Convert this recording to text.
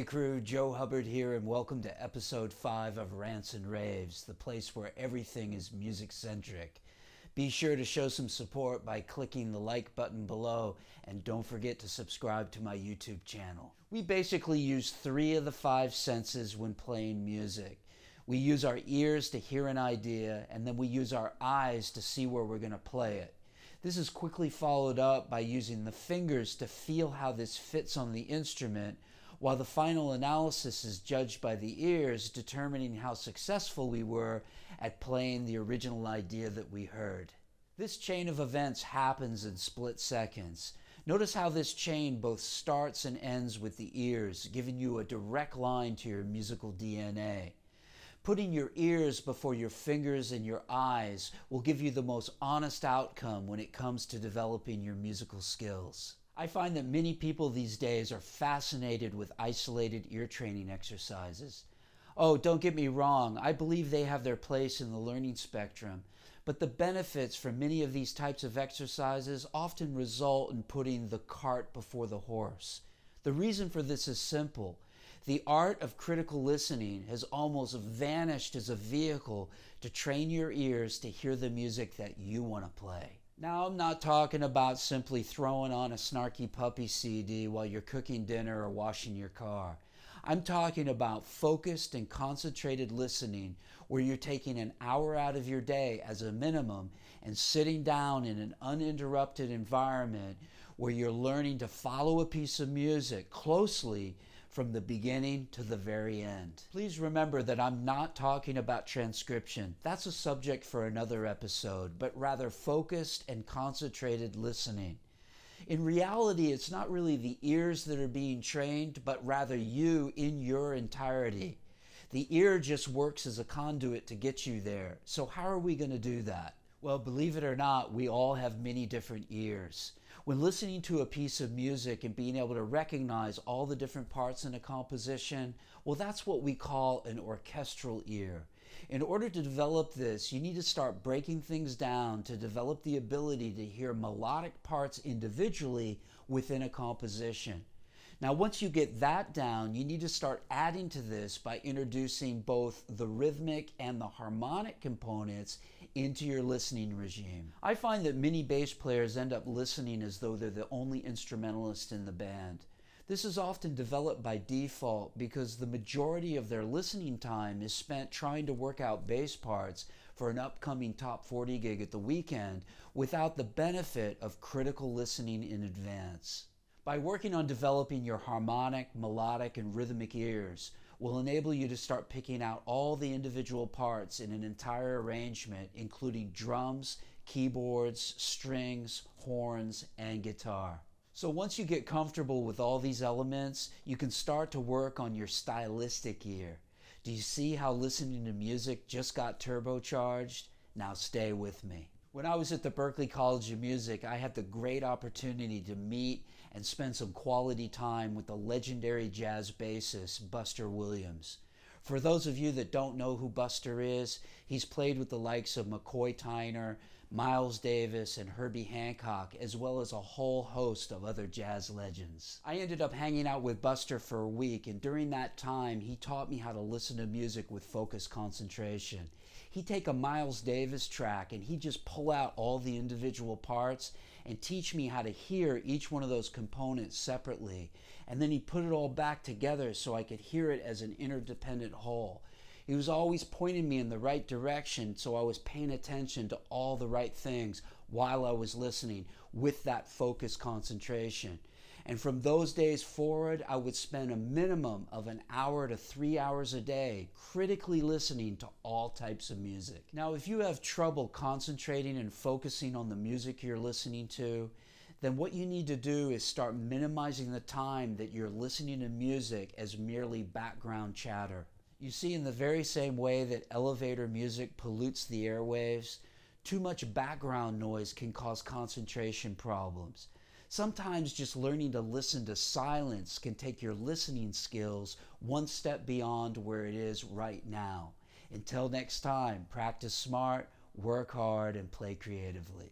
crew, Joe Hubbard here, and welcome to episode 5 of Rants and Raves, the place where everything is music-centric. Be sure to show some support by clicking the like button below, and don't forget to subscribe to my YouTube channel. We basically use 3 of the 5 senses when playing music. We use our ears to hear an idea, and then we use our eyes to see where we're going to play it. This is quickly followed up by using the fingers to feel how this fits on the instrument, while the final analysis is judged by the ears, determining how successful we were at playing the original idea that we heard. This chain of events happens in split seconds. Notice how this chain both starts and ends with the ears, giving you a direct line to your musical DNA. Putting your ears before your fingers and your eyes will give you the most honest outcome when it comes to developing your musical skills. I find that many people these days are fascinated with isolated ear training exercises. Oh, don't get me wrong, I believe they have their place in the learning spectrum, but the benefits from many of these types of exercises often result in putting the cart before the horse. The reason for this is simple. The art of critical listening has almost vanished as a vehicle to train your ears to hear the music that you want to play. Now, I'm not talking about simply throwing on a Snarky Puppy CD while you're cooking dinner or washing your car. I'm talking about focused and concentrated listening where you're taking an hour out of your day as a minimum and sitting down in an uninterrupted environment where you're learning to follow a piece of music closely from the beginning to the very end. Please remember that I'm not talking about transcription. That's a subject for another episode, but rather focused and concentrated listening. In reality, it's not really the ears that are being trained, but rather you in your entirety. The ear just works as a conduit to get you there. So how are we going to do that? Well, believe it or not, we all have many different ears. When listening to a piece of music and being able to recognize all the different parts in a composition, well, that's what we call an orchestral ear. In order to develop this, you need to start breaking things down to develop the ability to hear melodic parts individually within a composition. Now, once you get that down, you need to start adding to this by introducing both the rhythmic and the harmonic components into your listening regime. I find that many bass players end up listening as though they're the only instrumentalist in the band. This is often developed by default because the majority of their listening time is spent trying to work out bass parts for an upcoming top 40 gig at the weekend without the benefit of critical listening in advance. By working on developing your harmonic, melodic, and rhythmic ears will enable you to start picking out all the individual parts in an entire arrangement, including drums, keyboards, strings, horns, and guitar. So once you get comfortable with all these elements, you can start to work on your stylistic ear. Do you see how listening to music just got turbocharged? Now stay with me. When I was at the Berklee College of Music, I had the great opportunity to meet and spend some quality time with the legendary jazz bassist Buster Williams. For those of you that don't know who Buster is, he's played with the likes of McCoy Tyner, Miles Davis, and Herbie Hancock, as well as a whole host of other jazz legends. I ended up hanging out with Buster for a week, and during that time, he taught me how to listen to music with focused concentration. He'd take a Miles Davis track, and he'd just pull out all the individual parts and teach me how to hear each one of those components separately. And then he'd put it all back together so I could hear it as an interdependent whole. He was always pointing me in the right direction, so I was paying attention to all the right things while I was listening with that focused concentration. And from those days forward, I would spend a minimum of an hour to 3 hours a day critically listening to all types of music. Now, if you have trouble concentrating and focusing on the music you're listening to, then what you need to do is start minimizing the time that you're listening to music as merely background chatter. You see, in the very same way that elevator music pollutes the airwaves, too much background noise can cause concentration problems. Sometimes just learning to listen to silence can take your listening skills one step beyond where it is right now. Until next time, practice smart, work hard, and play creatively.